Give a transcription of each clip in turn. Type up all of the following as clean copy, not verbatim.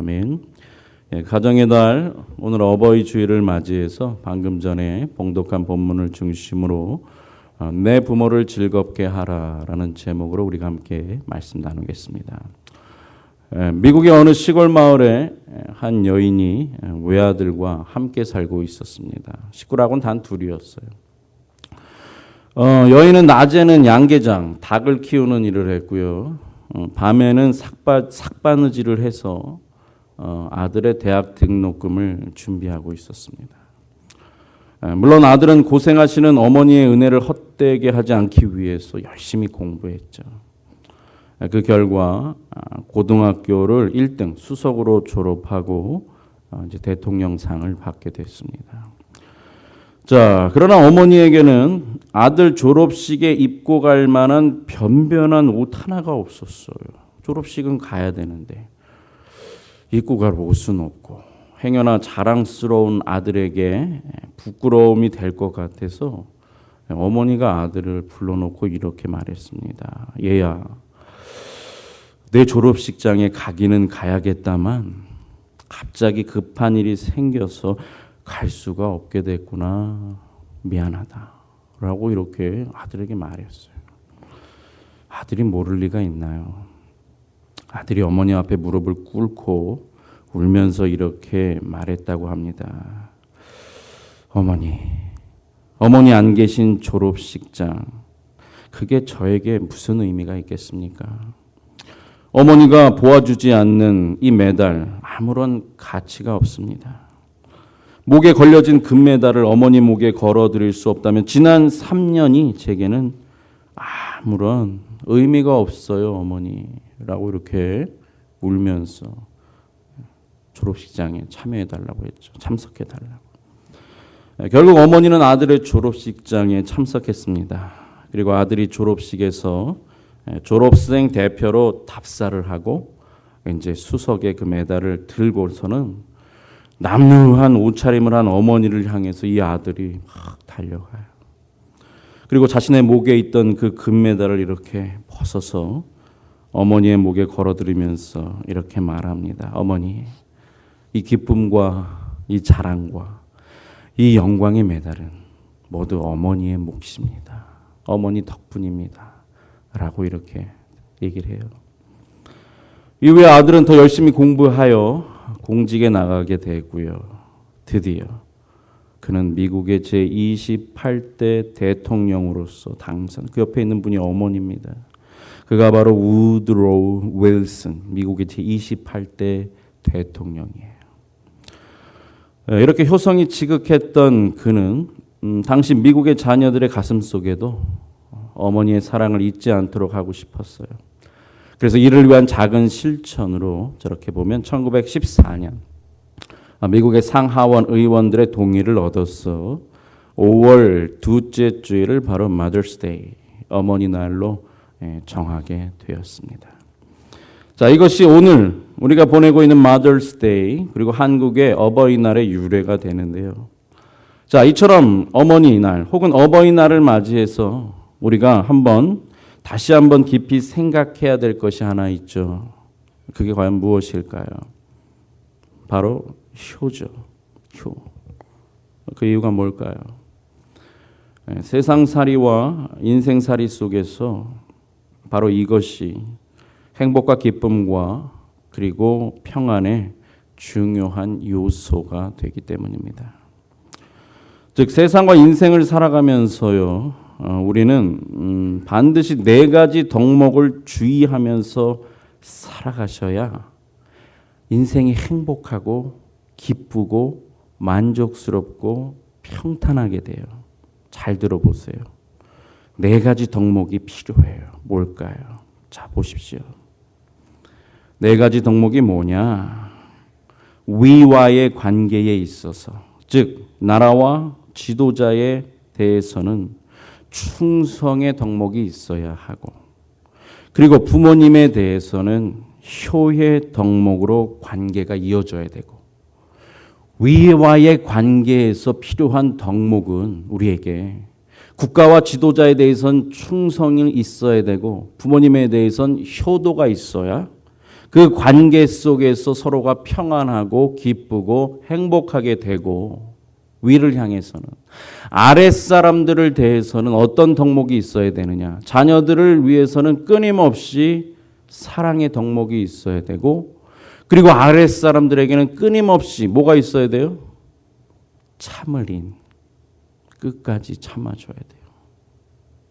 아멘. 가정의 달 오늘 어버이 주일을 맞이해서 방금 전에 봉독한 본문을 중심으로 내 부모를 즐겁게 하라라는 제목으로 우리가 함께 말씀 나누겠습니다. 미국의 어느 시골 마을에 한 여인이 외아들과 함께 살고 있었습니다. 식구라고는 단 둘이었어요. 여인은 낮에는 양계장, 닭을 키우는 일을 했고요. 밤에는 삭바느질을 해서 아들의 대학 등록금을 준비하고 있었습니다. 물론 아들은 고생하시는 어머니의 은혜를 헛되게 하지 않기 위해서 열심히 공부했죠. 그 결과 고등학교를 1등 수석으로 졸업하고 이제 대통령상을 받게 됐습니다. 자, 그러나 어머니에게는 아들 졸업식에 입고 갈 만한 변변한 옷 하나가 없었어요. 졸업식은 가야 되는데 입고 갈 옷은 없고 행여나 자랑스러운 아들에게 부끄러움이 될 것 같아서 어머니가 아들을 불러놓고 이렇게 말했습니다. 얘야, 내 졸업식장에 가기는 가야겠다만 갑자기 급한 일이 생겨서 갈 수가 없게 됐구나. 미안하다. 라고 이렇게 아들에게 말했어요. 아들이 모를 리가 있나요? 아들이 어머니 앞에 무릎을 꿇고 울면서 이렇게 말했다고 합니다. 어머니 안 계신 졸업식장, 그게 저에게 무슨 의미가 있겠습니까? 어머니가 보아주지 않는 이 메달, 아무런 가치가 없습니다. 목에 걸려진 금메달을 어머니 목에 걸어드릴 수 없다면 지난 3년이 제게는 아무런 의미가 없어요, 어머니라고 이렇게 울면서 졸업식장에 참여해달라고 했죠. 참석해달라고. 결국 어머니는 아들의 졸업식장에 참석했습니다. 그리고 아들이 졸업식에서 졸업생 대표로 답사를 하고 이제 수석의 그 메달을 들고서는 남루한 옷차림을 한 어머니를 향해서 이 아들이 막 달려가요. 그리고 자신의 목에 있던 그 금메달을 이렇게 벗어서 어머니의 목에 걸어드리면서 이렇게 말합니다. 어머니, 이 기쁨과 이 자랑과 이 영광의 메달은 모두 어머니의 몫입니다. 어머니 덕분입니다. 라고 이렇게 얘기를 해요. 이후에 아들은 더 열심히 공부하여 공직에 나가게 되고요. 드디어 그는 미국의 제28대 대통령으로서 당선. 그 옆에 있는 분이 어머니입니다. 그가 바로 우드로우 윌슨, 미국의 제28대 대통령이에요. 이렇게 효성이 지극했던 그는 당시 미국의 자녀들의 가슴 속에도 어머니의 사랑을 잊지 않도록 하고 싶었어요. 그래서 이를 위한 작은 실천으로 저렇게 보면 1914년 미국의 상하원 의원들의 동의를 얻어서 5월 둘째 주일을 바로 Mother's Day, 어머니 날로 정하게 되었습니다. 자, 이것이 오늘 우리가 보내고 있는 Mother's Day 그리고 한국의 어버이날의 유래가 되는데요. 자, 이처럼 어머니날 혹은 어버이날을 맞이해서 우리가 다시 한번 깊이 생각해야 될 것이 하나 있죠. 그게 과연 무엇일까요? 바로 효죠. 효. 그 이유가 뭘까요? 세상살이와 인생살이 속에서 바로 이것이 행복과 기쁨과 그리고 평안의 중요한 요소가 되기 때문입니다. 즉 세상과 인생을 살아가면서요. 우리는 반드시 4가지 덕목을 주의하면서 살아가셔야 인생이 행복하고 기쁘고 만족스럽고 평탄하게 돼요. 잘 들어보세요. 4가지 덕목이 필요해요. 뭘까요? 자, 보십시오. 4가지 덕목이 뭐냐? 위와의 관계에 있어서, 즉 나라와 지도자에 대해서는 충성의 덕목이 있어야 하고, 그리고 부모님에 대해서는 효의 덕목으로 관계가 이어져야 되고, 위와의 관계에서 필요한 덕목은 우리에게 국가와 지도자에 대해서는 충성이 있어야 되고 부모님에 대해서는 효도가 있어야 그 관계 속에서 서로가 평안하고 기쁘고 행복하게 되고, 위를 향해서는 아랫사람들을 대해서는 어떤 덕목이 있어야 되느냐? 자녀들을 위해서는 끊임없이 사랑의 덕목이 있어야 되고, 그리고 아랫사람들에게는 끊임없이 뭐가 있어야 돼요? 참을인. 끝까지 참아줘야 돼요.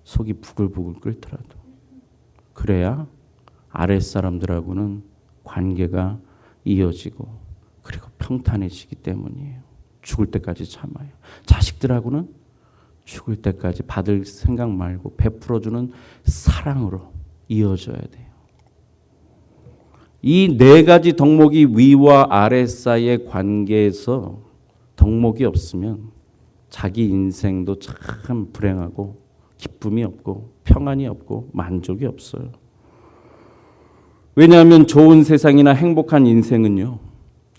속이 부글부글 끓더라도. 그래야 아랫사람들하고는 관계가 이어지고 그리고 평탄해지기 때문이에요. 죽을 때까지 참아요. 자식들하고는 죽을 때까지 받을 생각 말고 베풀어주는 사랑으로 이어져야 돼요. 이 네 가지 덕목이 위와 아래 사이의 관계에서 덕목이 없으면 자기 인생도 참 불행하고 기쁨이 없고 평안이 없고 만족이 없어요. 왜냐하면 좋은 세상이나 행복한 인생은요,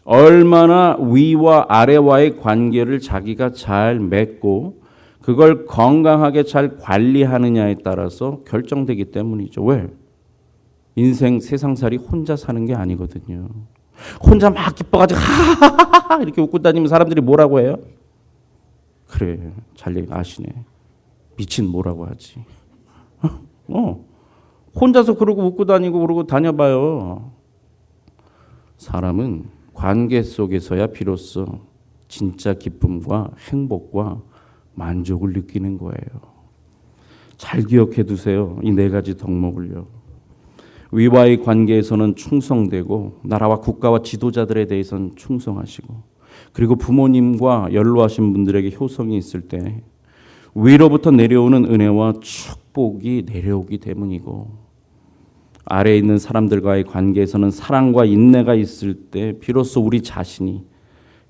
얼마나 위와 아래와의 관계를 자기가 잘 맺고 그걸 건강하게 잘 관리하느냐에 따라서 결정되기 때문이죠. 왜? 인생 세상살이 혼자 사는 게 아니거든요. 혼자 막 기뻐가지고 하하하하 이렇게 웃고 다니면 사람들이 뭐라고 해요? 그래, 잘 아시네. 미친 뭐라고 하지. 혼자서 그러고 웃고 다니고 그러고 다녀봐요. 사람은 관계 속에서야 비로소 진짜 기쁨과 행복과 만족을 느끼는 거예요. 잘 기억해 두세요. 이 네 가지 덕목을요. 위와의 관계에서는 충성되고 나라와 국가와 지도자들에 대해서는 충성하시고, 그리고 부모님과 연로하신 분들에게 효성이 있을 때 위로부터 내려오는 은혜와 축복이 내려오기 때문이고, 아래에 있는 사람들과의 관계에서는 사랑과 인내가 있을 때 비로소 우리 자신이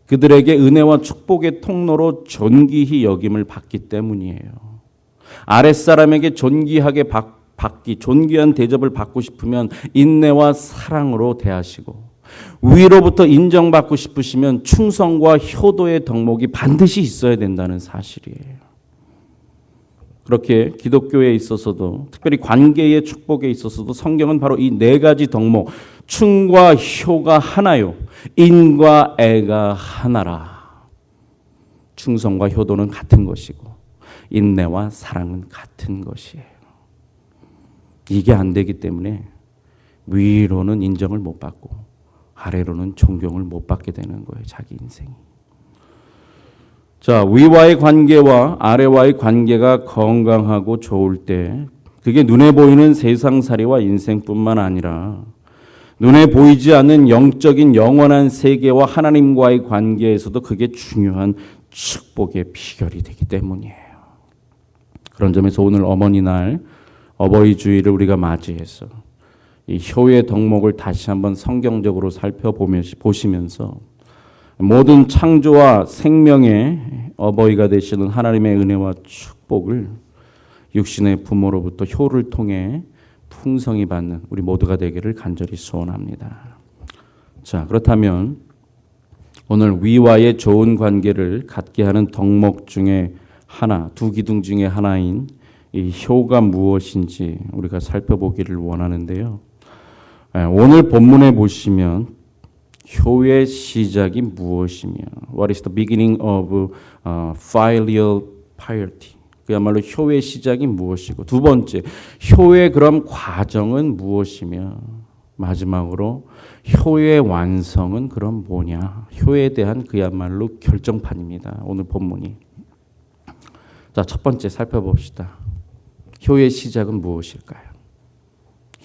그들에게 은혜와 축복의 통로로 존귀히 여김을 받기 때문이에요. 아랫사람에게 존귀하게 받기, 존귀한 대접을 받고 싶으면 인내와 사랑으로 대하시고, 위로부터 인정받고 싶으시면 충성과 효도의 덕목이 반드시 있어야 된다는 사실이에요. 그렇게 기독교에 있어서도, 특별히 관계의 축복에 있어서도 성경은 바로 이 네 가지 덕목, 충과 효가 하나요, 인과 애가 하나라. 충성과 효도는 같은 것이고 인내와 사랑은 같은 것이에요. 이게 안 되기 때문에 위로는 인정을 못 받고 아래로는 존경을 못 받게 되는 거예요. 자기 인생이. 자, 위와의 관계와 아래와의 관계가 건강하고 좋을 때 그게 눈에 보이는 세상살이와 인생뿐만 아니라 눈에 보이지 않는 영적인 영원한 세계와 하나님과의 관계에서도 그게 중요한 축복의 비결이 되기 때문이에요. 그런 점에서 오늘 어머니 날, 어버이 주일을 우리가 맞이해서 이 효의 덕목을 다시 한번 성경적으로 살펴보시면서 모든 창조와 생명의 어버이가 되시는 하나님의 은혜와 축복을 육신의 부모로부터 효를 통해 풍성히 받는 우리 모두가 되기를 간절히 소원합니다. 자, 그렇다면 오늘 위와의 좋은 관계를 갖게 하는 덕목 중에 하나, 두 기둥 중에 하나인 이 효가 무엇인지 우리가 살펴보기를 원하는데요. 오늘 본문에 보시면 효의 시작이 무엇이며 What is the beginning of filial piety? 그야말로 효의 시작이 무엇이고, 두 번째 효의 그럼 과정은 무엇이며, 마지막으로 효의 완성은 그럼 뭐냐? 효에 대한 그야말로 결정판입니다. 오늘 본문이. 자, 첫 번째 살펴봅시다. 효의 시작은 무엇일까요?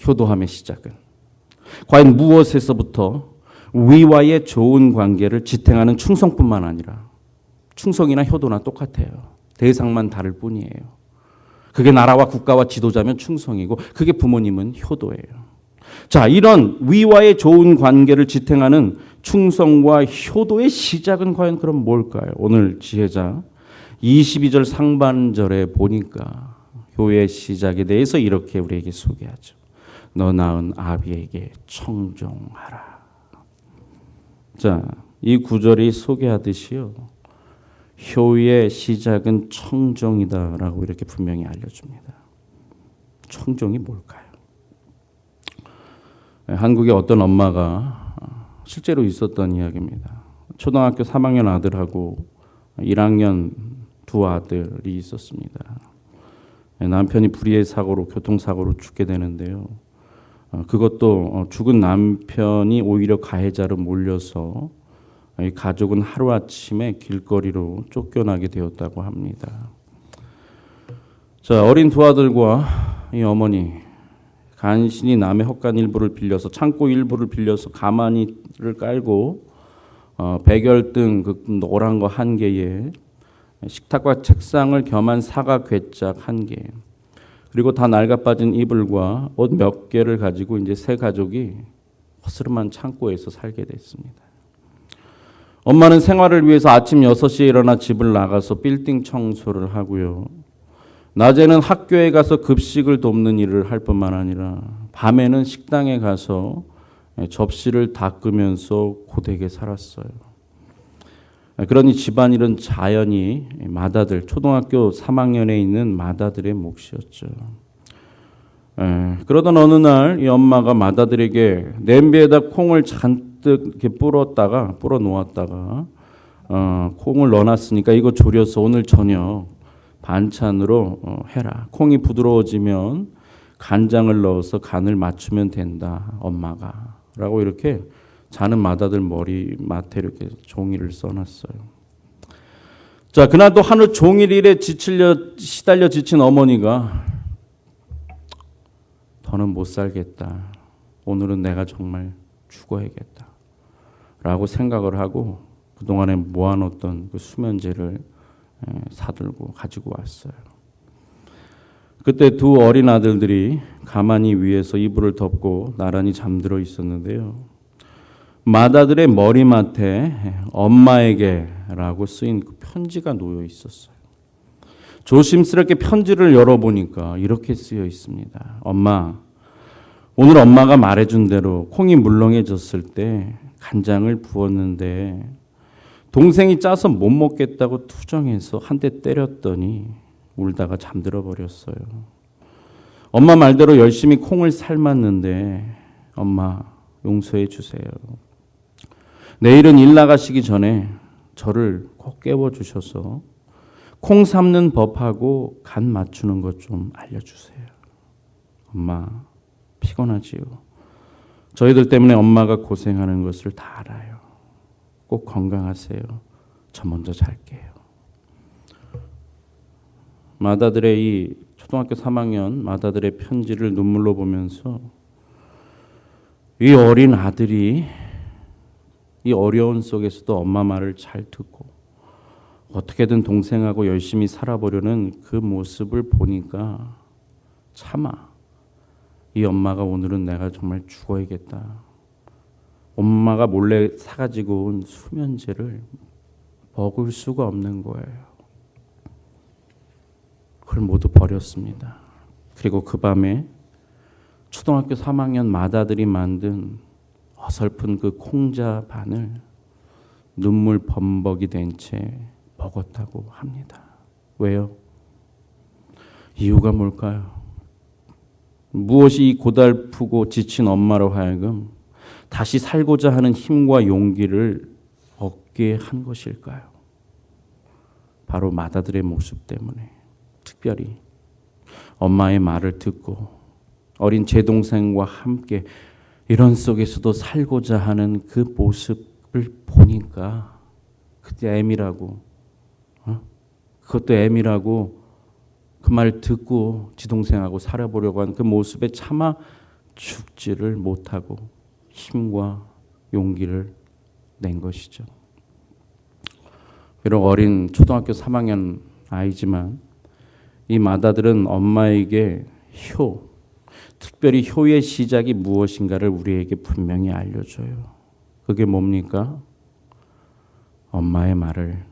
효도함의 시작은 과연 무엇에서부터 위와의 좋은 관계를 지탱하는 충성뿐만 아니라, 충성이나 효도나 똑같아요. 대상만 다를 뿐이에요. 그게 나라와 국가와 지도자면 충성이고 그게 부모님은 효도예요. 자, 이런 위와의 좋은 관계를 지탱하는 충성과 효도의 시작은 과연 그럼 뭘까요? 오늘 지혜자 22절 상반절에 보니까 효의 시작에 대해서 이렇게 우리에게 소개하죠. 너 낳은 아비에게 청종하라. 자, 이 구절이 소개하듯이요, 효의 시작은 청종이다라고 이렇게 분명히 알려줍니다. 청종이 뭘까요? 한국의 어떤 엄마가 실제로 있었던 이야기입니다. 초등학교 3학년 아들하고 1학년 두 아들이 있었습니다. 남편이 불의의 사고로 교통사고로 죽게 되는데요. 그것도 죽은 남편이 오히려 가해자로 몰려서 이 가족은 하루아침에 길거리로 쫓겨나게 되었다고 합니다. 자, 어린 두 아들과 이 어머니 간신히 남의 헛간 일부를 빌려서 창고 일부를 빌려서 가마니를 깔고 백열등 그 노란 거 한 개에 식탁과 책상을 겸한 사과 괴짝 한 개, 그리고 다 낡아빠진 이불과 옷 몇 개를 가지고 이제 세 가족이 허스름한 창고에서 살게 됐습니다. 엄마는 생활을 위해서 아침 6시에 일어나 집을 나가서 빌딩 청소를 하고요. 낮에는 학교에 가서 급식을 돕는 일을 할 뿐만 아니라 밤에는 식당에 가서 접시를 닦으면서 고되게 살았어요. 그러니 집안일은 자연히 맏아들, 초등학교 3학년에 있는 맏아들의 몫이었죠. 그러던 어느 날 이 엄마가 맏아들에게 냄비에다 콩을 잔뜩 이렇게 불어 놓았다가 콩을 넣어놨으니까 이거 졸여서 오늘 저녁 반찬으로 해라. 콩이 부드러워지면 간장을 넣어서 간을 맞추면 된다, 엄마가. 라고 이렇게 자는 맏아들 머리맡에 이렇게 종이를 써놨어요. 자, 그날도 하루 종일 일에 시달려 지친 어머니가 더는 못 살겠다. 오늘은 내가 정말 죽어야겠다. 라고 생각을 하고 그동안에 모아놓던 그 수면제를 사들고 가지고 왔어요. 그때 두 어린 아들들이 가만히 위에서 이불을 덮고 나란히 잠들어 있었는데요. 맏아들의 머리맡에 엄마에게라고 쓰인 그 편지가 놓여 있었어요. 조심스럽게 편지를 열어보니까 이렇게 쓰여 있습니다. 엄마, 오늘 엄마가 말해준 대로 콩이 물렁해졌을 때 간장을 부었는데 동생이 짜서 못 먹겠다고 투정해서 한 대 때렸더니 울다가 잠들어 버렸어요. 엄마 말대로 열심히 콩을 삶았는데 엄마 용서해 주세요. 내일은 일 나가시기 전에 저를 꼭 깨워주셔서 콩 삶는 법하고 간 맞추는 것 좀 알려주세요. 엄마 피곤하지요. 저희들 때문에 엄마가 고생하는 것을 다 알아요. 꼭 건강하세요. 저 먼저 잘게요. 맏아들의 이 초등학교 3학년 맏아들의 편지를 눈물로 보면서 이 어린 아들이 이 어려운 속에서도 엄마 말을 잘 듣고 어떻게든 동생하고 열심히 살아보려는 그 모습을 보니까 차마 이 엄마가 오늘은 내가 정말 죽어야겠다. 엄마가 몰래 사가지고 온 수면제를 먹을 수가 없는 거예요. 그걸 모두 버렸습니다. 그리고 그 밤에 초등학교 3학년 맏아들이 만든 어설픈 그 콩자 반을 눈물 범벅이 된 채 먹었다고 합니다. 왜요? 이유가 뭘까요? 무엇이 이 고달프고 지친 엄마로 하여금 다시 살고자 하는 힘과 용기를 얻게 한 것일까요? 바로 맏아들의 모습 때문에, 특별히 엄마의 말을 듣고 어린 제 동생과 함께 이런 속에서도 살고자 하는 그 모습을 보니까 그때 애미라고, 그것도 애미라고 그 말 듣고 지 동생하고 살아보려고 한 그 모습에 차마 죽지를 못하고 힘과 용기를 낸 것이죠. 비록 어린 초등학교 3학년 아이지만 이 맏아들은 엄마에게 특별히 효의 시작이 무엇인가를 우리에게 분명히 알려줘요. 그게 뭡니까? 엄마의 말을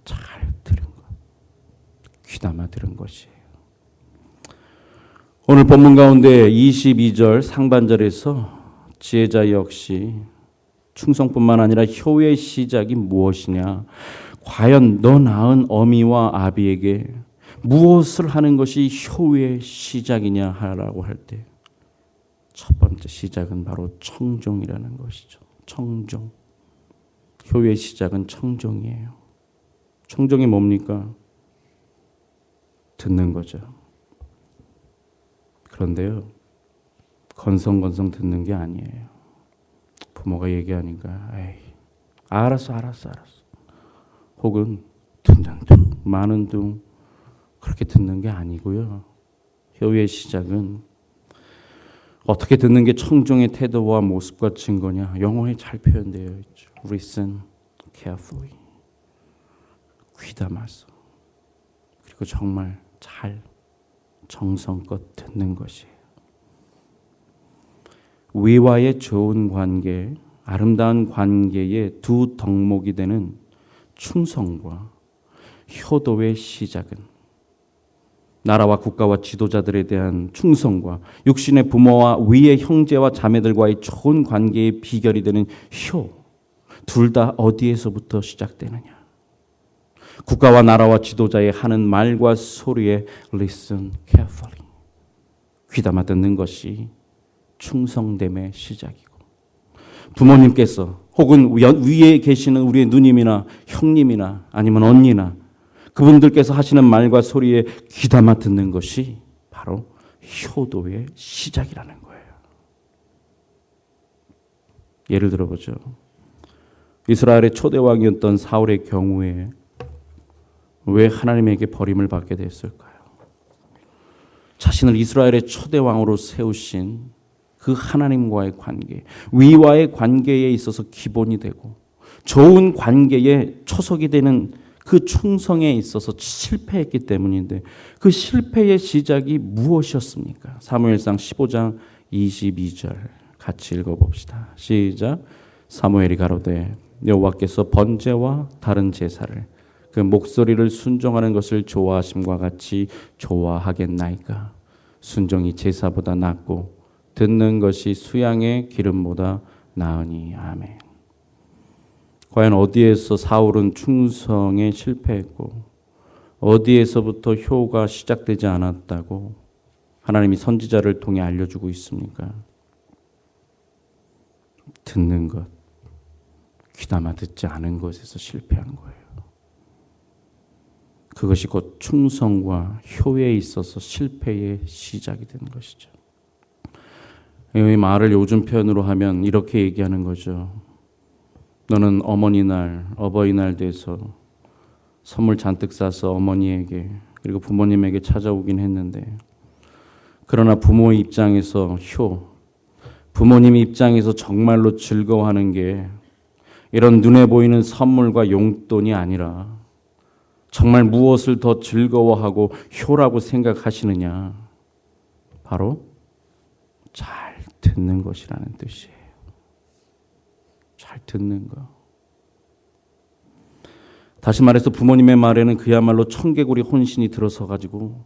잘 들은 것, 귀담아 들은 것이에요. 오늘 본문 가운데 22절 상반절에서 지혜자 역시 충성뿐만 아니라 효의 시작이 무엇이냐, 과연 너 낳은 어미와 아비에게 무엇을 하는 것이 효의 시작이냐 하라고 할 때 첫 번째 시작은 바로 청종이라는 것이죠. 청종. 효의 시작은 청종이에요. 청종이 뭡니까? 듣는 거죠. 그런데요, 건성건성 듣는 게 아니에요. 부모가 얘기하니까 에이, 알았어. 혹은 듣는 둥, 많은 둥 그렇게 듣는 게 아니고요. 효의 시작은 어떻게 듣는 게 청종의 태도와 모습과 증거냐? 영어에 잘 표현되어 있죠. Listen carefully. 귀담아서. 그리고 정말 잘 정성껏 듣는 것이에요. 위와의 좋은 관계, 아름다운 관계의 두 덕목이 되는 충성과 효도의 시작은 나라와 국가와 지도자들에 대한 충성과 육신의 부모와 위의 형제와 자매들과의 좋은 관계의 비결이 되는 효, 둘 다 어디에서부터 시작되느냐? 국가와 나라와 지도자의 하는 말과 소리에 listen carefully. 귀담아 듣는 것이 충성됨의 시작이고, 부모님께서 혹은 위에 계시는 우리의 누님이나 형님이나 아니면 언니나 그분들께서 하시는 말과 소리에 귀담아 듣는 것이 바로 효도의 시작이라는 거예요. 예를 들어보죠. 이스라엘의 초대 왕이었던 사울의 경우에 왜 하나님에게 버림을 받게 됐을까요? 자신을 이스라엘의 초대 왕으로 세우신 그 하나님과의 관계, 위와의 관계에 있어서 기본이 되고 좋은 관계에 초석이 되는 그 충성에 있어서 실패했기 때문인데, 그 실패의 시작이 무엇이었습니까? 사무엘상 15장 22절 같이 읽어봅시다. 시작. 사무엘이 가로되 여호와께서 번제와 다른 제사를 그 목소리를 순종하는 것을 좋아하심과 같이 좋아하겠나이까? 순종이 제사보다 낫고 듣는 것이 수양의 기름보다 나으니. 아멘. 과연 어디에서 사울은 충성에 실패했고 어디에서부터 효가 시작되지 않았다고 하나님이 선지자를 통해 알려주고 있습니까? 듣는 것, 귀담아 듣지 않은 것에서 실패한 거예요. 그것이 곧 충성과 효에 있어서 실패의 시작이 되는 것이죠. 이 말을 요즘 표현으로 하면 이렇게 얘기하는 거죠. 너는 어머니날, 어버이날 돼서 선물 잔뜩 싸서 어머니에게 그리고 부모님에게 찾아오긴 했는데, 그러나 부모의 입장에서 부모님 입장에서 정말로 즐거워하는 게 이런 눈에 보이는 선물과 용돈이 아니라 정말 무엇을 더 즐거워하고 효라고 생각하시느냐? 바로 잘 듣는 것이라는 뜻이에요. 잘 듣는 거. 다시 말해서 부모님의 말에는 그야말로 청개구리 혼신이 들어서 가지고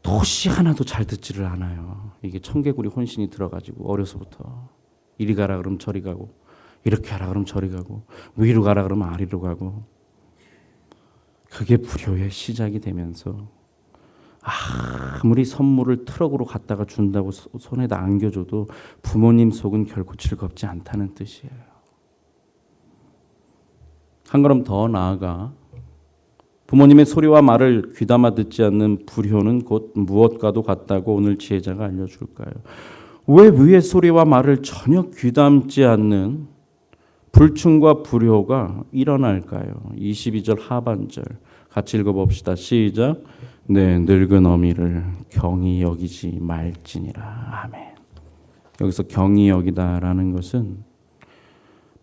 도시 하나도 잘 듣지를 않아요. 이게 청개구리 혼신이 들어가지고 어려서부터 이리 가라 그러면 저리 가고, 이렇게 하라 그러면 저리 가고, 위로 가라 그러면 아래로 가고, 그게 불효의 시작이 되면서 아무리 선물을 트럭으로 갖다가 준다고 손에다 안겨줘도 부모님 속은 결코 즐겁지 않다는 뜻이에요. 한 걸음 더 나아가 부모님의 소리와 말을 귀담아 듣지 않는 불효는 곧 무엇과도 같다고 오늘 지혜자가 알려줄까요? 왜 위의 소리와 말을 전혀 귀담지 않는 불충과 불효가 일어날까요? 22절 하반절 같이 읽어봅시다. 시작. 네, 늙은 어미를 경히 여기지 말지니라. 아멘. 여기서 경히 여기다라는 것은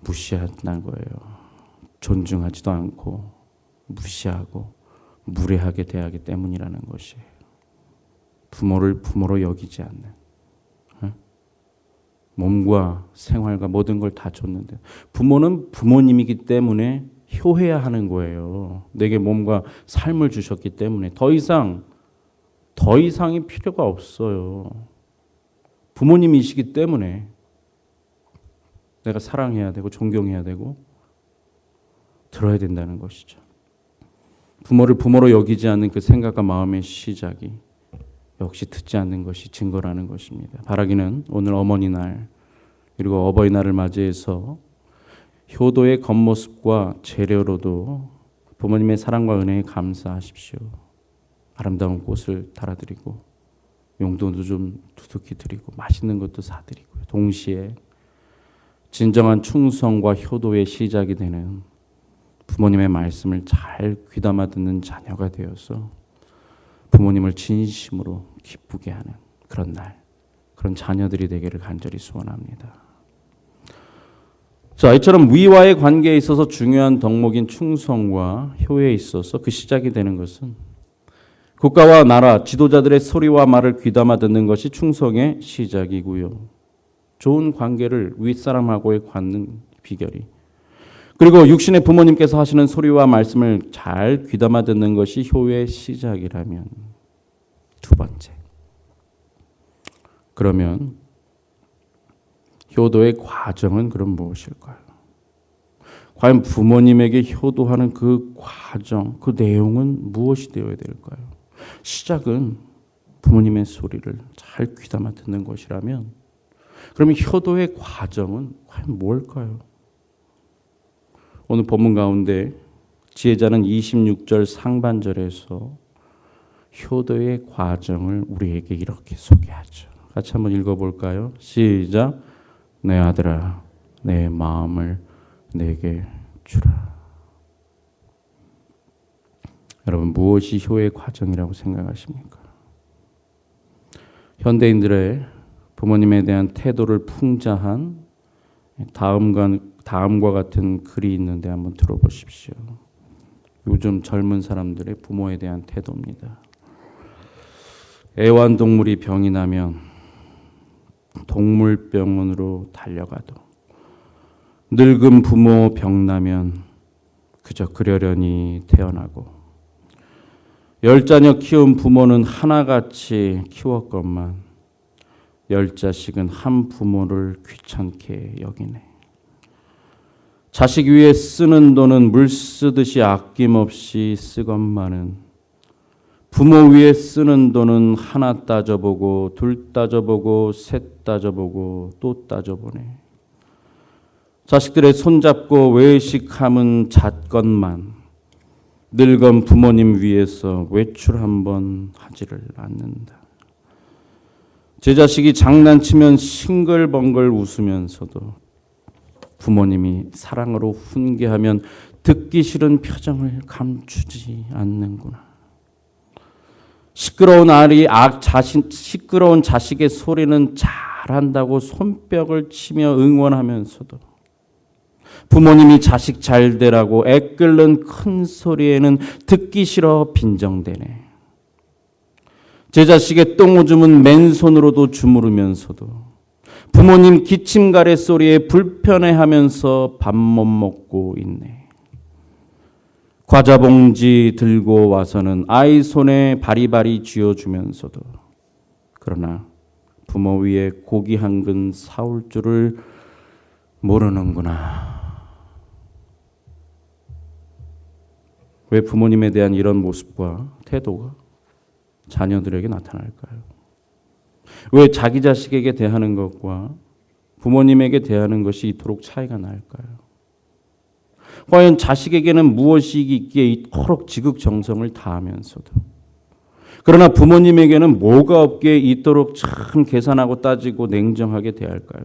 무시한다는 거예요. 존중하지도 않고 무시하고 무례하게 대하기 때문이라는 것이에요. 부모를 부모로 여기지 않는, 몸과 생활과 모든 걸 다 줬는데, 부모는 부모님이기 때문에 효해야 하는 거예요. 내게 몸과 삶을 주셨기 때문에 더 이상이 필요가 없어요. 부모님이시기 때문에 내가 사랑해야 되고 존경해야 되고 들어야 된다는 것이죠. 부모를 부모로 여기지 않는 그 생각과 마음의 시작이 역시 듣지 않는 것이 증거라는 것입니다. 바라기는 오늘 어머니날 그리고 어버이날을 맞이해서 효도의 겉모습과 재료로도 부모님의 사랑과 은혜에 감사하십시오. 아름다운 꽃을 달아드리고 용돈도 좀 두둑히 드리고 맛있는 것도 사드리고요. 동시에 진정한 충성과 효도의 시작이 되는 부모님의 말씀을 잘 귀담아 듣는 자녀가 되어서 부모님을 진심으로 기쁘게 하는 그런 날, 그런 자녀들이 되기를 간절히 소원합니다. 자, 이처럼 위와의 관계에 있어서 중요한 덕목인 충성과 효에 있어서 그 시작이 되는 것은 국가와 나라, 지도자들의 소리와 말을 귀담아 듣는 것이 충성의 시작이고요. 좋은 관계를 윗사람하고의 갖는 비결이, 그리고 육신의 부모님께서 하시는 소리와 말씀을 잘 귀담아 듣는 것이 효의 시작이라면, 두 번째, 그러면 효도의 과정은 그럼 무엇일까요? 과연 부모님에게 효도하는 그 과정, 그 내용은 무엇이 되어야 될까요? 시작은 부모님의 소리를 잘 귀담아 듣는 것이라면, 그러면 효도의 과정은 과연 뭘까요? 오늘 본문 가운데 지혜자는 26절 상반절에서 효도의 과정을 우리에게 이렇게 소개하죠. 같이 한번 읽어볼까요? 시작. 내 아들아, 내 마음을 내게 주라. 여러분, 무엇이 효의 과정이라고 생각하십니까? 현대인들의 부모님에 대한 태도를 풍자한 다음과 같은 글이 있는데 한번 들어보십시오. 요즘 젊은 사람들의 부모에 대한 태도입니다. 애완동물이 병이 나면 동물병원으로 달려가도, 늙은 부모 병 나면 그저 그러려니 태어나고, 10자녀 키운 부모는 하나같이 키웠건만 10자식은 한 부모를 귀찮게 여기네. 자식 위에 쓰는 돈은 물 쓰듯이 아낌없이 쓰건만은 부모 위에 쓰는 돈은 하나 따져보고 둘 따져보고 셋 따져보고 또 따져보네. 자식들의 손잡고 외식함은 잣것만 늙은 부모님 위해서 외출 한번 하지를 않는다. 제 자식이 장난치면 싱글벙글 웃으면서도 부모님이 사랑으로 훈계하면 듣기 싫은 표정을 감추지 않는구나. 시끄러운 자식의 소리는 잘한다고 손뼉을 치며 응원하면서도 부모님이 자식 잘 되라고 애끓는 큰 소리에는 듣기 싫어 빈정대네. 제 자식의 똥오줌은 맨손으로도 주무르면서도 부모님 기침가래 소리에 불편해하면서 밥 못 먹고 있네. 과자 봉지 들고 와서는 아이 손에 바리바리 쥐어주면서도 그러나 부모 위에 고기 한 근 사올 줄을 모르는구나. 왜 부모님에 대한 이런 모습과 태도가 자녀들에게 나타날까요? 왜 자기 자식에게 대하는 것과 부모님에게 대하는 것이 이토록 차이가 날까요? 과연 자식에게는 무엇이 있기에 이토록 지극정성을 다하면서도, 그러나 부모님에게는 뭐가 없기에 이토록 참 계산하고 따지고 냉정하게 대할까요?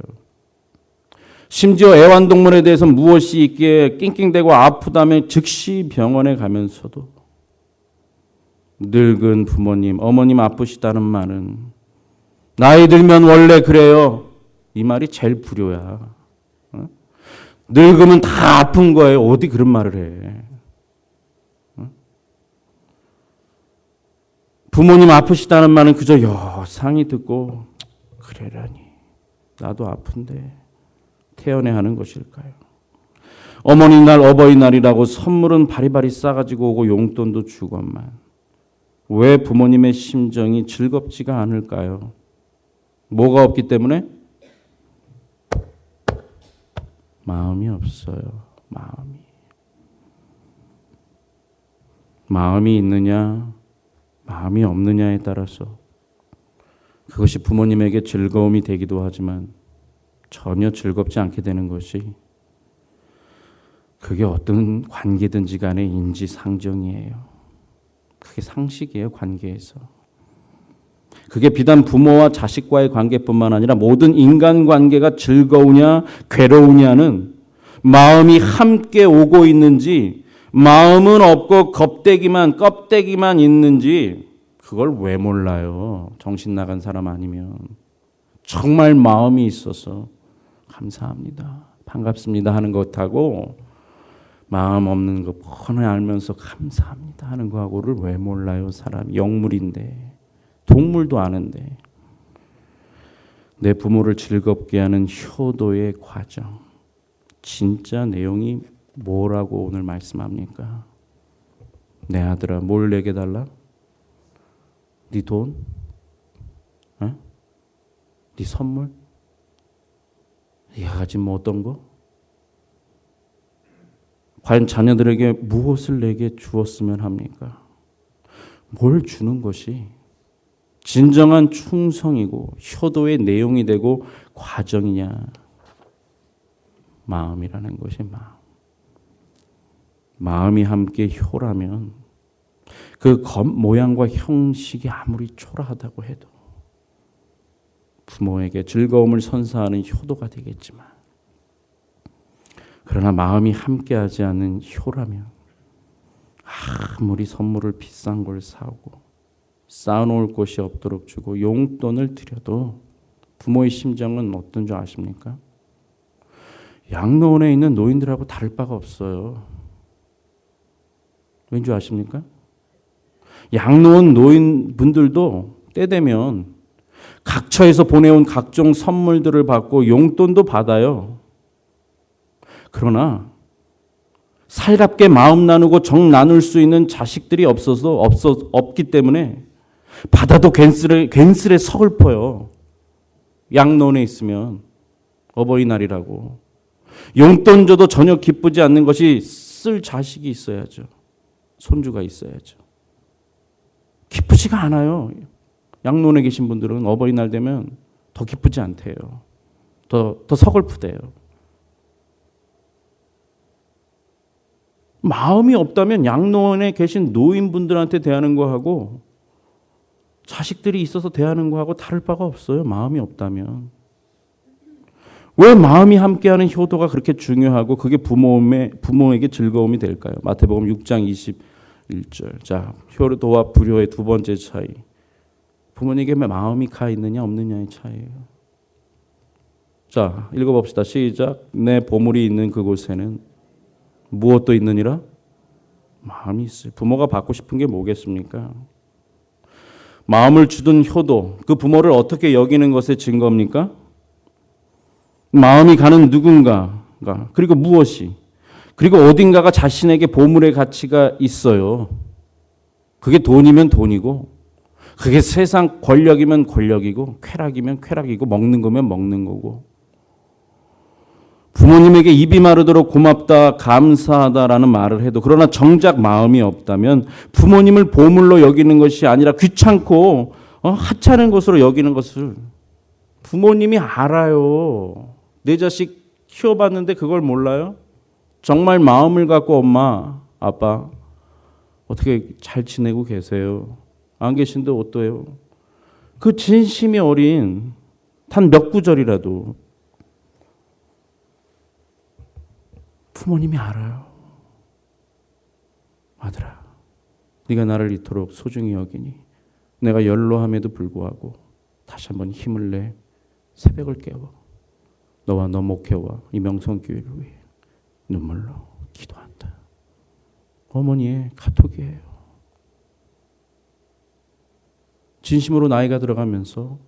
심지어 애완동물에 대해서 무엇이 있기에 낑낑대고 아프다며 즉시 병원에 가면서도 늙은 부모님, 어머님 아프시다는 말은 나이 들면 원래 그래요. 이 말이 제일 불효야. 늙으면 다 아픈 거예요. 어디 그런 말을 해. 부모님 아프시다는 말은 그저 여상히 듣고 그러려니 나도 아픈데 태연해 하는 것일까요? 어머니날 어버이날이라고 선물은 바리바리 싸가지고 오고 용돈도 주건만 왜 부모님의 심정이 즐겁지가 않을까요? 뭐가 없기 때문에? 마음이 없어요. 마음이 있느냐, 마음이 없느냐에 따라서 그것이 부모님에게 즐거움이 되기도 하지만 전혀 즐겁지 않게 되는 것이 그게 어떤 관계든지 간의 인지상정이에요. 그게 상식이에요, 관계에서. 그게 비단 부모와 자식과의 관계뿐만 아니라 모든 인간관계가 즐거우냐 괴로우냐는 마음이 함께 오고 있는지 마음은 없고 껍데기만 있는지 그걸 왜 몰라요? 정신 나간 사람 아니면. 정말 마음이 있어서 감사합니다, 반갑습니다 하는 것하고 마음 없는 거 뻔히 알면서 감사합니다 하는 거하고를 왜 몰라요? 사람이 영물인데, 동물도 아는데. 내 부모를 즐겁게 하는 효도의 과정, 진짜 내용이 뭐라고 오늘 말씀합니까? 내 아들아, 뭘 내게 달라? 네 돈? 어? 네 선물? 네가 가진 뭐 어떤 거? 과연 자녀들에게 무엇을 내게 주었으면 합니까? 뭘 주는 것이 진정한 충성이고 효도의 내용이 되고 과정이냐? 마음이라는 것이 마음이 함께 효라면 그 겉모양과 형식이 아무리 초라하다고 해도 부모에게 즐거움을 선사하는 효도가 되겠지만, 그러나 마음이 함께하지 않는 효라면 아무리 선물을 비싼 걸 사오고 쌓아놓을 곳이 없도록 주고 용돈을 드려도 부모의 심정은 어떤 줄 아십니까? 양로원에 있는 노인들하고 다를 바가 없어요. 왠지 아십니까? 양로원 노인분들도 때 되면 각처에서 보내온 각종 선물들을 받고 용돈도 받아요. 그러나 살갑게 마음 나누고 정 나눌 수 있는 자식들이 없기 때문에 받아도 괜스레 서글퍼요. 양로원에 있으면 어버이날이라고. 용돈 줘도 전혀 기쁘지 않는 것이 쓸 자식이 있어야죠. 손주가 있어야죠. 기쁘지가 않아요. 양로원에 계신 분들은 어버이날 되면 더 기쁘지 않대요. 더 서글프대요. 마음이 없다면 양로원에 계신 노인분들한테 대하는 거하고 자식들이 있어서 대하는 거하고 다를 바가 없어요. 마음이 없다면. 왜 마음이 함께하는 효도가 그렇게 중요하고 그게 부모에게 즐거움이 될까요? 마태복음 6장 21절. 자, 효도와 불효의 두 번째 차이. 부모님에게 마음이 가 있느냐 없느냐의 차이예요. 자, 읽어봅시다. 시작. 내 보물이 있는 그곳에는 무엇도 있느니라? 마음이 있어요. 부모가 받고 싶은 게 뭐겠습니까? 마음을 주던 효도, 그 부모를 어떻게 여기는 것의 증거입니까? 마음이 가는 누군가가, 그리고 무엇이, 그리고 어딘가가 자신에게 보물의 가치가 있어요. 그게 돈이면 돈이고, 그게 세상 권력이면 권력이고, 쾌락이면 쾌락이고, 먹는 거면 먹는 거고. 부모님에게 입이 마르도록 고맙다, 감사하다라는 말을 해도, 그러나 정작 마음이 없다면 부모님을 보물로 여기는 것이 아니라 귀찮고 하찮은 것으로 여기는 것을 부모님이 알아요. 내 자식 키워봤는데 그걸 몰라요? 정말 마음을 갖고 엄마, 아빠 어떻게 잘 지내고 계세요? 안 계신데 어때요? 그 진심이 어린 단 몇 구절이라도 부모님이 알아요. 아들아, 네가 나를 이토록 소중히 여기니 내가 연로함에도 불구하고 다시 한번 힘을 내 새벽을 깨워 너와 너 목회와 이 명성교회를 위해 눈물로 기도한다. 어머니의 카톡이에요. 진심으로 나이가 들어가면서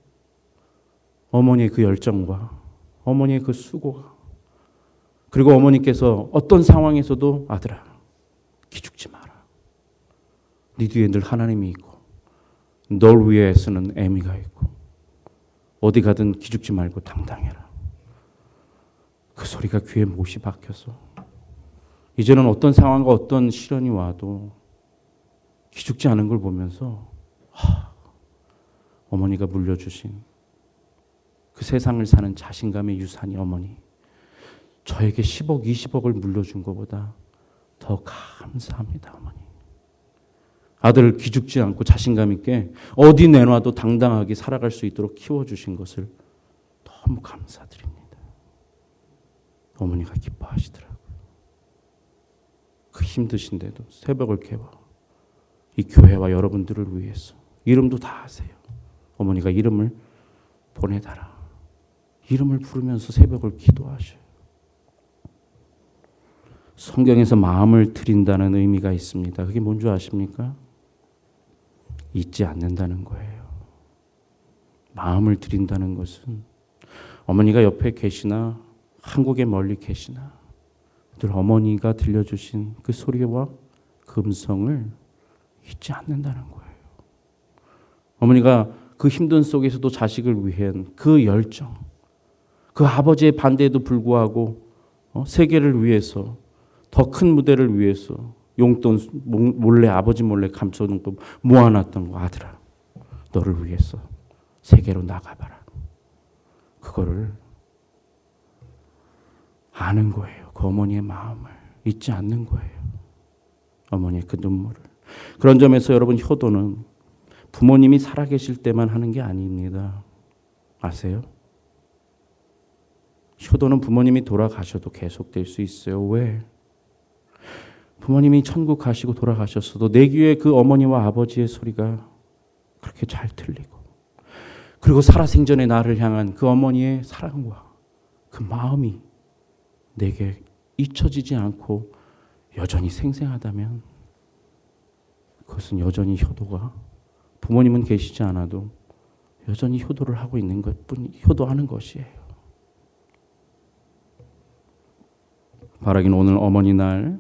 어머니의 그 열정과 어머니의 그 수고가, 그리고 어머니께서 어떤 상황에서도 아들아 기죽지 마라. 네 뒤에 늘 하나님이 있고 널 위해 쓰는 애미가 있고 어디 가든 기죽지 말고 당당해라. 그 소리가 귀에 못이 박혀서 이제는 어떤 상황과 어떤 시련이 와도 기죽지 않은 걸 보면서 어머니가 물려주신 그 세상을 사는 자신감의 유산이 어머니, 저에게 10억, 20억을 물려준 것보다 더 감사합니다, 어머니. 아들을 기죽지 않고 자신감 있게 어디 내놔도 당당하게 살아갈 수 있도록 키워주신 것을 너무 감사드립니다. 어머니가 기뻐하시더라고요. 그 힘드신데도 새벽을 깨워 이 교회와 여러분들을 위해서, 이름도 다 아세요. 어머니가 이름을 보내달라. 이름을 부르면서 새벽을 기도하셔요. 성경에서 마음을 드린다는 의미가 있습니다. 그게 뭔지 아십니까? 잊지 않는다는 거예요. 마음을 드린다는 것은 어머니가 옆에 계시나 한국에 멀리 계시나 늘 어머니가 들려주신 그 소리와 그 음성을 잊지 않는다는 거예요. 어머니가 그 힘든 속에서도 자식을 위한 그 열정, 그 아버지의 반대에도 불구하고 세계를 위해서, 더 큰 무대를 위해서 용돈 몰래, 아버지 몰래 감춰놓은 거 모아놨던 거, 아들아 너를 위해서 세계로 나가봐라. 그거를 아는 거예요. 그 어머니의 마음을 잊지 않는 거예요. 어머니의 그 눈물을. 그런 점에서 여러분, 효도는 부모님이 살아계실 때만 하는 게 아닙니다. 아세요? 효도는 부모님이 돌아가셔도 계속될 수 있어요. 왜? 부모님이 천국 가시고 돌아가셨어도 내 귀에 그 어머니와 아버지의 소리가 그렇게 잘 들리고, 그리고 살아생전에 나를 향한 그 어머니의 사랑과 그 마음이 내게 잊혀지지 않고 여전히 생생하다면, 그것은 여전히 효도가, 부모님은 계시지 않아도 여전히 효도를 하고 있는 것뿐, 효도하는 것이에요. 바라긴 오늘 어머니 날,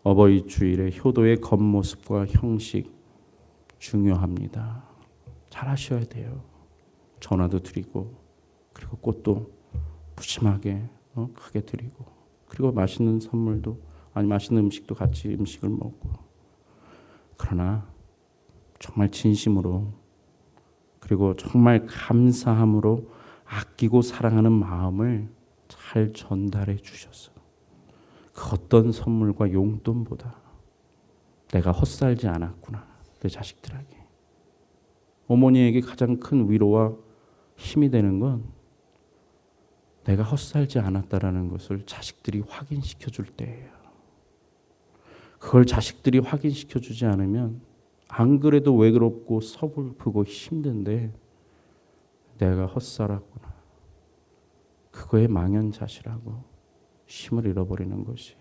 어버이 주일에 효도의 겉모습과 형식 중요합니다. 잘 하셔야 돼요. 전화도 드리고, 그리고 꽃도 푸짐하게 크게 드리고, 그리고 맛있는 선물도, 아니 맛있는 음식도 같이 음식을 먹고, 그러나 정말 진심으로, 그리고 정말 감사함으로 아끼고 사랑하는 마음을 잘 전달해 주셔서 그 어떤 선물과 용돈보다 내가 헛살지 않았구나, 내 자식들에게. 어머니에게 가장 큰 위로와 힘이 되는 건 내가 헛살지 않았다라는 것을 자식들이 확인시켜 줄 때예요. 그걸 자식들이 확인시켜 주지 않으면 안 그래도 외롭고 서글프고 힘든데 내가 헛살았구나, 그거에 망연자실하고 힘을 잃어버리는 것이에요.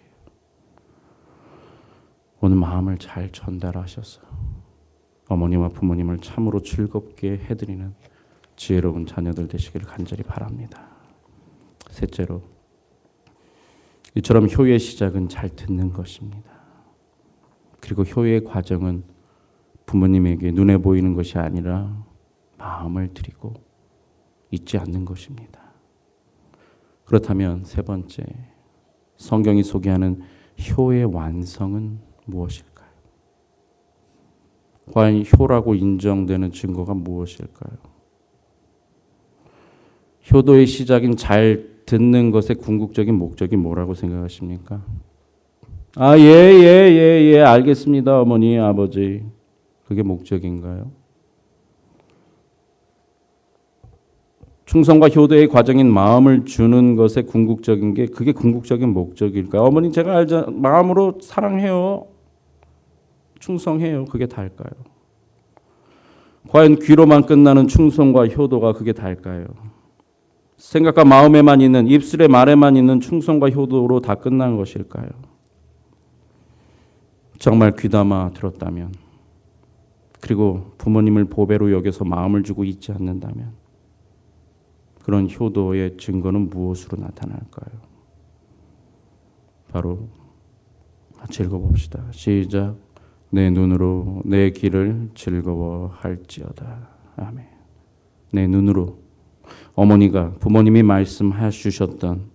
오늘 마음을 잘 전달하셔서 어머니와 부모님을 참으로 즐겁게 해드리는 지혜로운 자녀들 되시기를 간절히 바랍니다. 셋째로, 이처럼 효의 시작은 잘 듣는 것입니다. 그리고 효의 과정은 부모님에게 눈에 보이는 것이 아니라 마음을 드리고 잊지 않는 것입니다. 그렇다면 세 번째, 성경이 소개하는 효의 완성은 무엇일까요? 과연 효라고 인정되는 증거가 무엇일까요? 효도의 시작인 잘 듣는 것의 궁극적인 목적이 뭐라고 생각하십니까? 알겠습니다, 어머니, 아버지. 그게 목적인가요? 충성과 효도의 과정인 마음을 주는 것의 궁극적인 게, 그게 궁극적인 목적일까요? 어머니 제가 알죠, 마음으로 사랑해요, 충성해요, 그게 다일까요? 과연 귀로만 끝나는 충성과 효도가 그게 다일까요? 생각과 마음에만 있는, 입술의 말에만 있는 충성과 효도로 다 끝난 것일까요? 정말 귀담아 들었다면, 그리고 부모님을 보배로 여겨서 마음을 주고 잊지 않는다면, 그런 효도의 증거는 무엇으로 나타날까요? 바로 같이 읽어봅시다. 시작. 내 눈으로 내 길을 즐거워할지어다. 아멘. 내 눈으로, 어머니가, 부모님이 말씀해 주셨던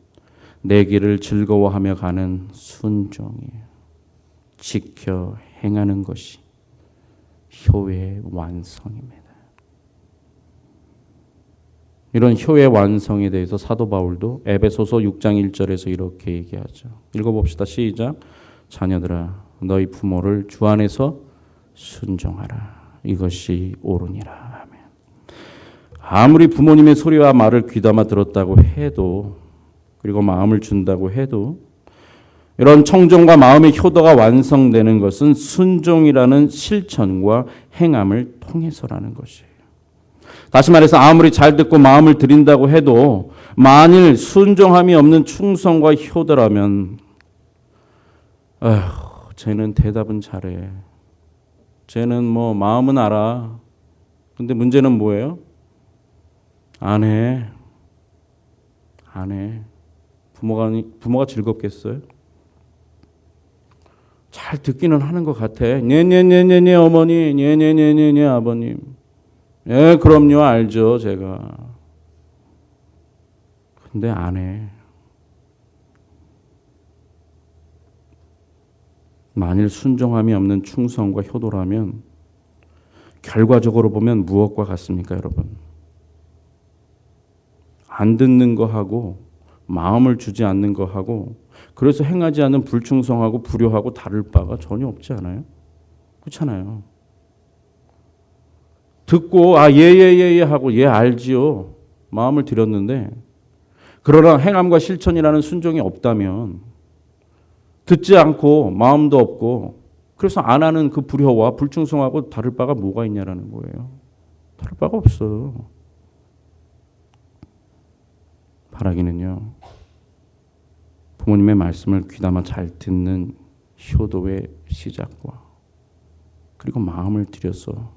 내 길을 즐거워하며 가는 순종이에요. 지켜 행하는 것이 효의 완성입니다. 이런 효의 완성에 대해서 사도 바울도 에베소서 6장 1절에서 이렇게 얘기하죠. 읽어봅시다. 시작. 자녀들아 너희 부모를 주 안에서 순종하라. 이것이 옳으니라. 아멘. 아무리 부모님의 소리와 말을 귀담아 들었다고 해도 그리고 마음을 준다고 해도 이런 청정과 마음의 효도가 완성되는 것은 순종이라는 실천과 행함을 통해서라는 것이에요. 다시 말해서 아무리 잘 듣고 마음을 들인다고 해도 만일 순종함이 없는 충성과 효도라면 쟤는 대답은 잘해. 쟤는 뭐 마음은 알아. 근데 문제는 뭐예요? 안 해. 부모가 즐겁겠어요? 잘 듣기는 하는 것 같아. 네네네네네 어머니, 네네네네네 아버님. 예, 그럼요, 알죠, 제가. 근데 안 해. 만일 순종함이 없는 충성과 효도라면 결과적으로 보면 무엇과 같습니까, 여러분? 안 듣는 거 하고 마음을 주지 않는 거 하고 그래서 행하지 않는 불충성하고 불효하고 다를 바가 전혀 없지 않아요? 그렇잖아요. 듣고 예예예예 하고 예 알지요. 마음을 들였는데 그러나 행함과 실천이라는 순종이 없다면 듣지 않고 마음도 없고 그래서 안 하는 그 불효와 불충성하고 다를 바가 뭐가 있냐라는 거예요. 다를 바가 없어요. 바라기는요. 부모님의 말씀을 귀담아 잘 듣는 효도의 시작과 그리고 마음을 들여서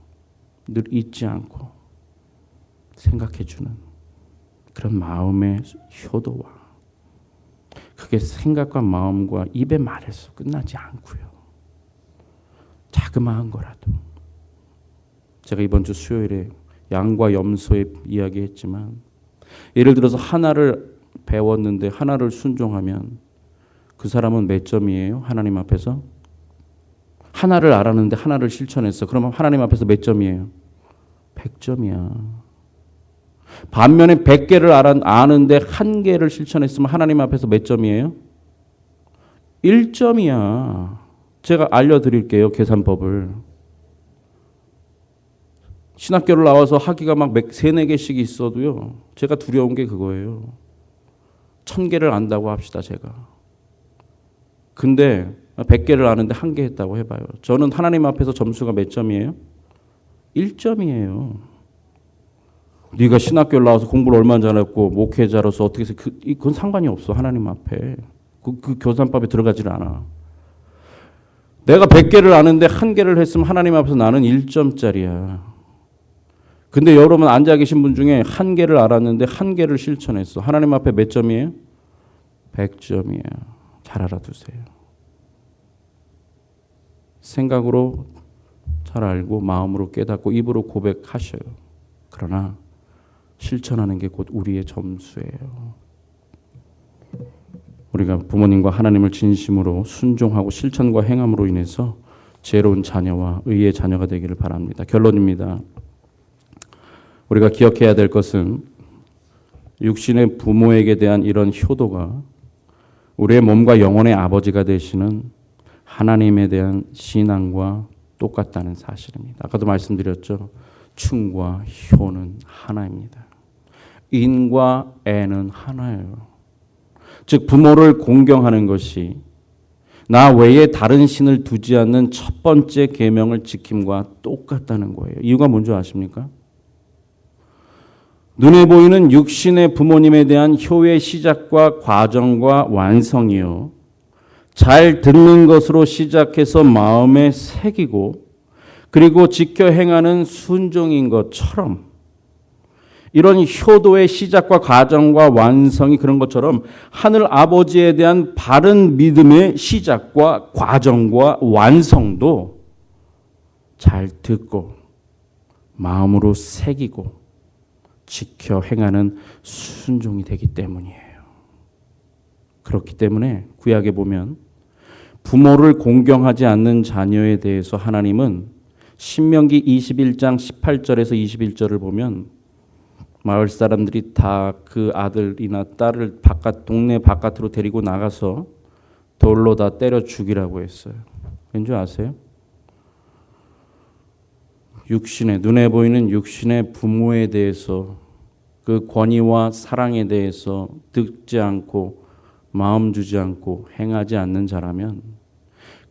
늘 잊지 않고 생각해주는 그런 마음의 효도와 그게 생각과 마음과 입의 말에서 끝나지 않고요. 자그마한 거라도 제가 이번 주 수요일에 양과 염소의 이야기했지만 예를 들어서 하나를 배웠는데 하나를 순종하면 그 사람은 몇 점이에요? 하나님 앞에서? 하나를 알았는데 하나를 실천했어. 그러면 하나님 앞에서 몇 점이에요? 100점이야. 반면에 100개를 아는데 한 개를 실천했으면 하나님 앞에서 몇 점이에요? 1점이야. 제가 알려드릴게요. 계산법을. 신학교를 나와서 학위가 막 3, 4개씩 있어도요. 제가 두려운 게 그거예요. 1000개를 안다고 합시다. 제가. 근데 100개를 아는데 1개 했다고 해봐요. 저는 하나님 앞에서 점수가 몇 점이에요? 1점이에요. 네가 신학교를 나와서 공부를 얼마나 잘했고 목회자로서 어떻게 해서 그건 상관이 없어. 하나님 앞에. 그 교산법에 들어가질 않아. 내가 100개를 아는데 1개를 했으면 하나님 앞에서 나는 1점짜리야. 근데 여러분 앉아 계신 분 중에 1개를 알았는데 1개를 실천했어. 하나님 앞에 몇 점이에요? 100점이에요. 잘 알아두세요. 생각으로 잘 알고 마음으로 깨닫고 입으로 고백하셔요. 그러나 실천하는 게 곧 우리의 점수예요. 우리가 부모님과 하나님을 진심으로 순종하고 실천과 행함으로 인해서 지혜로운 자녀와 의의 자녀가 되기를 바랍니다. 결론입니다. 우리가 기억해야 될 것은 육신의 부모에게 대한 이런 효도가 우리의 몸과 영혼의 아버지가 되시는 하나님에 대한 신앙과 똑같다는 사실입니다. 아까도 말씀드렸죠. 충과 효는 하나입니다. 인과 애는 하나예요. 즉 부모를 공경하는 것이 나 외에 다른 신을 두지 않는 첫 번째 계명을 지킴과 똑같다는 거예요. 이유가 뭔지 아십니까? 눈에 보이는 육신의 부모님에 대한 효의 시작과 과정과 완성이요. 잘 듣는 것으로 시작해서 마음에 새기고 그리고 지켜 행하는 순종인 것처럼 이런 효도의 시작과 과정과 완성이 그런 것처럼 하늘 아버지에 대한 바른 믿음의 시작과 과정과 완성도 잘 듣고 마음으로 새기고 지켜 행하는 순종이 되기 때문이에요. 그렇기 때문에 구약에 보면 부모를 공경하지 않는 자녀에 대해서 하나님은 신명기 21장 18절에서 21절을 보면 마을 사람들이 다 그 아들이나 딸을 동네 바깥으로 데리고 나가서 돌로 다 때려 죽이라고 했어요. 왠지 아세요? 눈에 보이는 육신의 부모에 대해서 그 권위와 사랑에 대해서 듣지 않고 마음 주지 않고 행하지 않는 자라면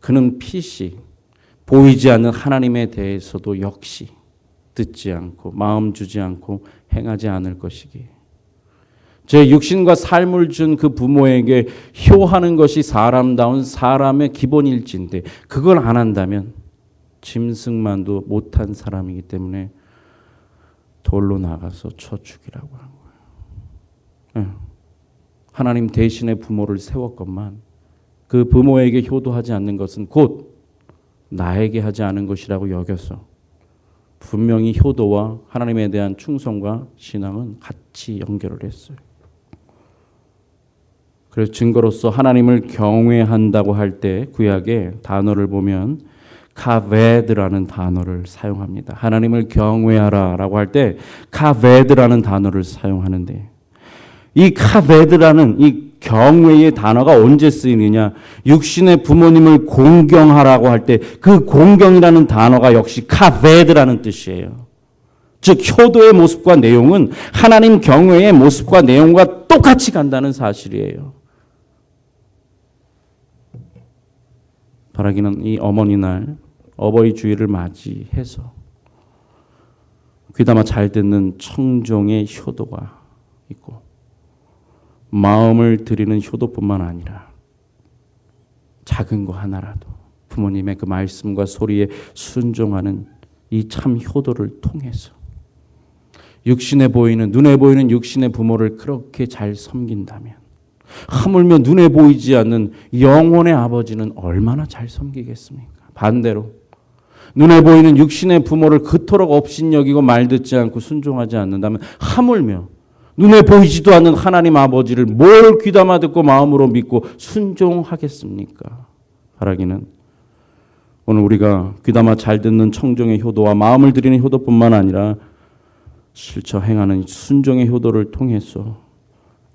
그는 필시 보이지 않는 하나님에 대해서도 역시 듣지 않고 마음 주지 않고 행하지 않을 것이기에 제 육신과 삶을 준 그 부모에게 효하는 것이 사람다운 사람의 기본일진데 그걸 안 한다면 짐승만도 못한 사람이기 때문에 돌로 나가서 쳐 죽이라고 한 거예요. 하나님 대신에 부모를 세웠건만 그 부모에게 효도하지 않는 것은 곧 나에게 하지 않은 것이라고 여겨서 분명히 효도와 하나님에 대한 충성과 신앙은 같이 연결을 했어요. 그래서 증거로서 하나님을 경외한다고 할 때 구약의 단어를 보면 카베드라는 단어를 사용합니다. 하나님을 경외하라라고 할 때 카베드라는 단어를 사용하는데 이 카베드라는 이 경외의 단어가 언제 쓰이느냐? 육신의 부모님을 공경하라고 할 때 그 공경이라는 단어가 역시 카베드라는 뜻이에요. 즉 효도의 모습과 내용은 하나님 경외의 모습과 내용과 똑같이 간다는 사실이에요. 바라기는 이 어머니날 어버이 주일을 맞이해서 귀담아 잘 듣는 청종의 효도가 있고 마음을 드리는 효도뿐만 아니라 작은 거 하나라도 부모님의 그 말씀과 소리에 순종하는 이 참 효도를 통해서 눈에 보이는 육신의 부모를 그렇게 잘 섬긴다면 하물며 눈에 보이지 않는 영혼의 아버지는 얼마나 잘 섬기겠습니까? 반대로 눈에 보이는 육신의 부모를 그토록 업신여기고 말 듣지 않고 순종하지 않는다면 하물며 눈에 보이지도 않는 하나님 아버지를 뭘 귀담아 듣고 마음으로 믿고 순종하겠습니까? 바라기는 오늘 우리가 귀담아 잘 듣는 청종의 효도와 마음을 드리는 효도뿐만 아니라 실처 행하는 순종의 효도를 통해서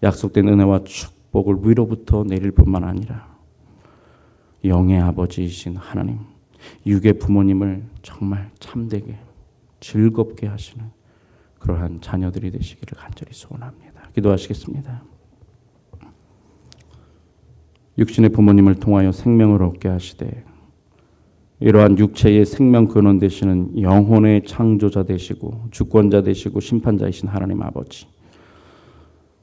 약속된 은혜와 축복을 위로부터 내릴 뿐만 아니라 영의 아버지이신 하나님, 육의 부모님을 정말 참되게 즐겁게 하시는 그러한 자녀들이 되시기를 간절히 소원합니다. 기도하시겠습니다. 육신의 부모님을 통하여 생명을 얻게 하시되 이러한 육체의 생명 근원 되시는 영혼의 창조자 되시고 주권자 되시고 심판자이신 하나님 아버지,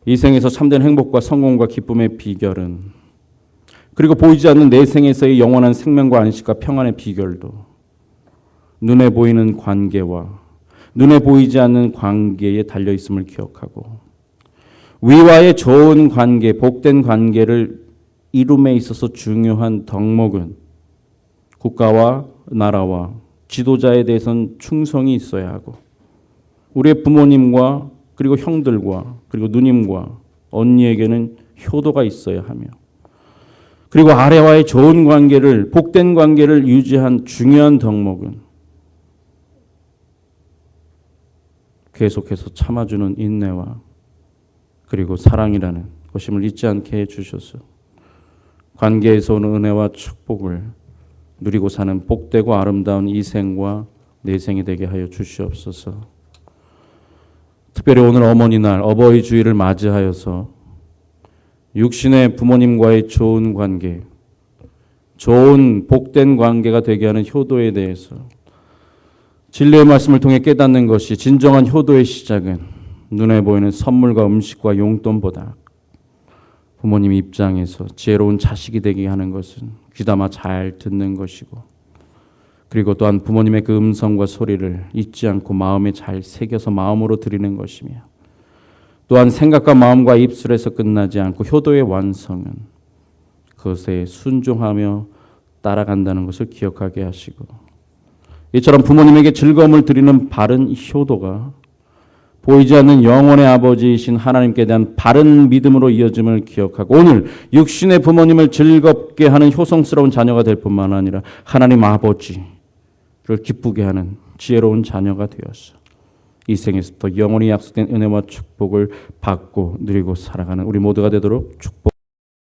이 생에서 참된 행복과 성공과 기쁨의 비결은 그리고 보이지 않는 내 생에서의 영원한 생명과 안식과 평안의 비결도 눈에 보이는 관계와 눈에 보이지 않는 관계에 달려있음을 기억하고 위와의 좋은 관계, 복된 관계를 이룸에 있어서 중요한 덕목은 국가와 나라와 지도자에 대해서는 충성이 있어야 하고 우리의 부모님과 그리고 형들과 그리고 누님과 언니에게는 효도가 있어야 하며 그리고 아래와의 좋은 관계를 복된 관계를 유지한 중요한 덕목은 계속해서 참아주는 인내와 그리고 사랑이라는 것임을 잊지 않게 해주셔서 관계에서 오는 은혜와 축복을 누리고 사는 복되고 아름다운 이 생과 내 생이 되게 하여 주시옵소서. 특별히 오늘 어머니날 어버이 주일을 맞이하여서 육신의 부모님과의 좋은 관계, 좋은 복된 관계가 되게 하는 효도에 대해서 진리의 말씀을 통해 깨닫는 것이 진정한 효도의 시작은 눈에 보이는 선물과 음식과 용돈보다 부모님 입장에서 지혜로운 자식이 되게 하는 것은 귀담아 잘 듣는 것이고 그리고 또한 부모님의 그 음성과 소리를 잊지 않고 마음에 잘 새겨서 마음으로 드리는 것이며 또한 생각과 마음과 입술에서 끝나지 않고 효도의 완성은 그것에 순종하며 따라간다는 것을 기억하게 하시고 이처럼 부모님에게 즐거움을 드리는 바른 효도가 보이지 않는 영혼의 아버지이신 하나님께 대한 바른 믿음으로 이어짐을 기억하고 오늘 육신의 부모님을 즐겁게 하는 효성스러운 자녀가 될 뿐만 아니라 하나님 아버지를 기쁘게 하는 지혜로운 자녀가 되어서 이 생에서부터 영원히 약속된 은혜와 축복을 받고 누리고 살아가는 우리 모두가 되도록 축복.